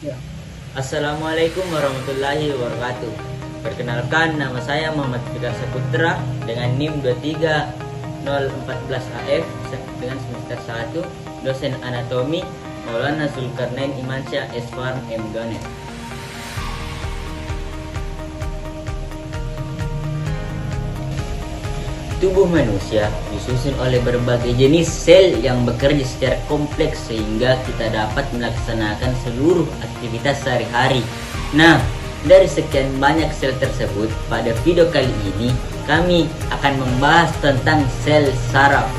Ya. Assalamualaikum warahmatullahi wabarakatuh. Perkenalkan, nama saya Muhammad Fikar Saputra dengan NIM 23014AF dengan semester 1, dosen anatomi Maulana Zulkarnain Imansyah Esfarm M. Ganet. Tubuh manusia disusun oleh berbagai jenis sel yang bekerja secara kompleks sehingga kita dapat melaksanakan seluruh aktivitas sehari-hari. Nah, dari sekian banyak sel tersebut, pada video kali ini kami akan membahas tentang sel saraf.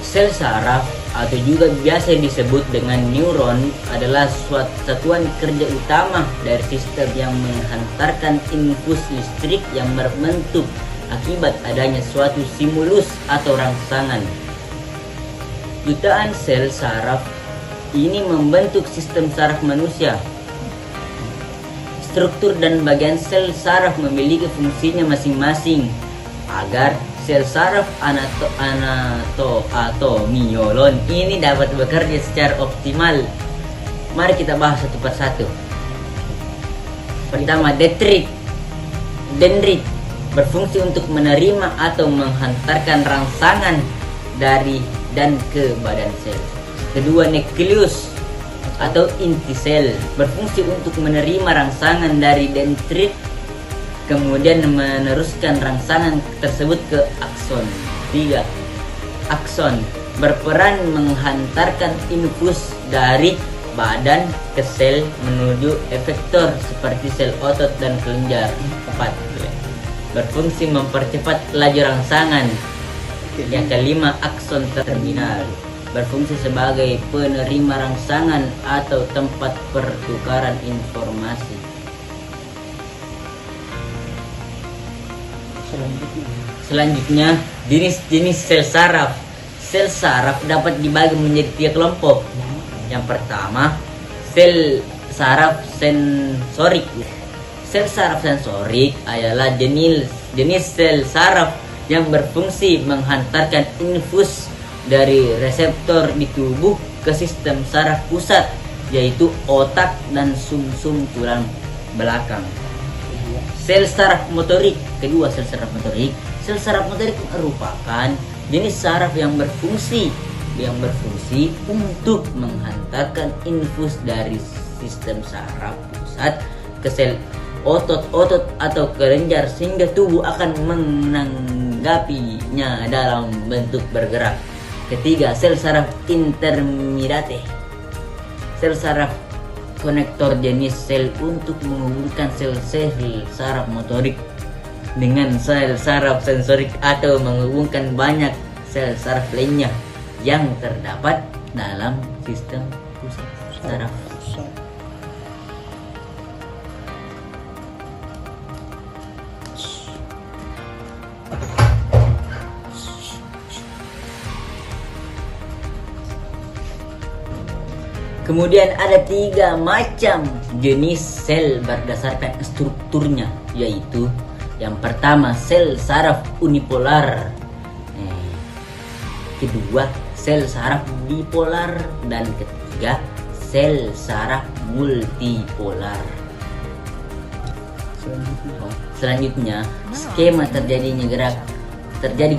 Sel saraf atau juga biasa disebut dengan neuron adalah suatu satuan kerja utama dari sistem yang menghantarkan impuls listrik yang berbentuk akibat adanya suatu stimulus atau rangsangan. Jutaan sel saraf ini membentuk sistem saraf manusia. Struktur dan bagian sel saraf memiliki fungsinya masing-masing agar sel saraf anatomiolon ini dapat bekerja secara optimal. Mari kita bahas satu persatu. Pertama, dendrit berfungsi untuk menerima atau menghantarkan rangsangan dari dan ke badan sel. Kedua, nukleus atau inti sel berfungsi untuk menerima rangsangan dari dendrit kemudian meneruskan rangsangan tersebut ke akson. 3. Akson berperan menghantarkan impuls dari badan ke sel menuju efektor seperti sel otot dan kelenjar. 4. Berfungsi mempercepat laju rangsangan. Yang kelima, akson terminal berfungsi sebagai penerima rangsangan atau tempat pertukaran informasi. Selanjutnya, jenis-jenis sel saraf. Sel saraf dapat dibagi menjadi 3 kelompok. Yang pertama, sel saraf sensorik. Sel saraf sensorik adalah jenis sel saraf yang berfungsi menghantarkan infus dari reseptor di tubuh ke sistem saraf pusat, yaitu otak dan sumsum tulang belakang. Sel saraf motorik. Kedua, sel saraf motorik. Sel saraf motorik merupakan jenis saraf yang berfungsi untuk menghantarkan infus dari sistem saraf pusat ke sel otot-otot atau kelenjar sehingga tubuh akan menanggapinya dalam bentuk bergerak. Ketiga, sel saraf intermediate. Sel saraf konektor jenis sel untuk menghubungkan sel-sel saraf motorik dengan sel saraf sensorik atau menghubungkan banyak sel saraf lainnya yang terdapat dalam sistem pusat saraf. Kemudian ada 3 macam jenis sel berdasarkan strukturnya, yaitu yang pertama, sel saraf unipolar. Kedua, sel saraf bipolar, dan ketiga, sel saraf multipolar. Selanjutnya, skema terjadi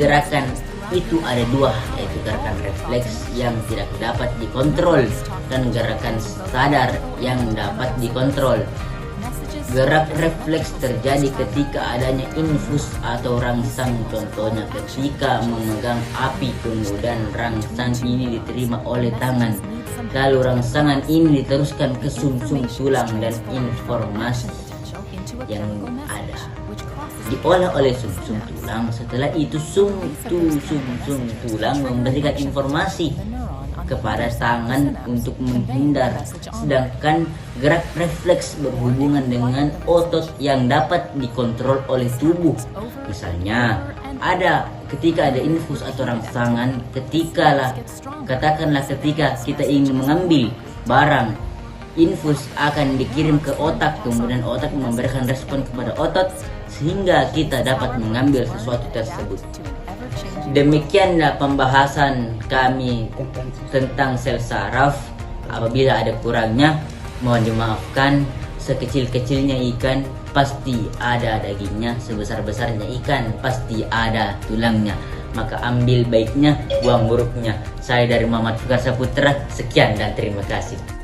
gerakan itu ada 2, yaitu gerakan refleks yang tidak dapat dikontrol dan gerakan sadar yang dapat dikontrol. Gerak refleks terjadi ketika adanya infus atau rangsang, contohnya ketika memegang api kemudian rangsang ini diterima oleh tangan, lalu rangsangan ini diteruskan ke sumsum tulang dan informasi yang ada diolah oleh sumsum tulang. Setelah itu sumsum tulang memberikan informasi kepada tangan untuk menghindar, sedangkan gerak refleks berhubungan dengan otot yang dapat dikontrol oleh tubuh. Misalnya ketika ada infus atau rangsangan, katakanlah ketika kita ingin mengambil barang, infus akan dikirim ke otak, kemudian otak memberikan respon kepada otot sehingga kita dapat mengambil sesuatu tersebut. Demikianlah pembahasan kami tentang sel saraf. Apabila ada kurangnya, mohon dimaafkan. Sekecil-kecilnya ikan pasti ada dagingnya, sebesar-besarnya ikan pasti ada tulangnya. Maka ambil baiknya, buang buruknya. Saya dari Muhammad Fikar Saputra, sekian dan terima kasih.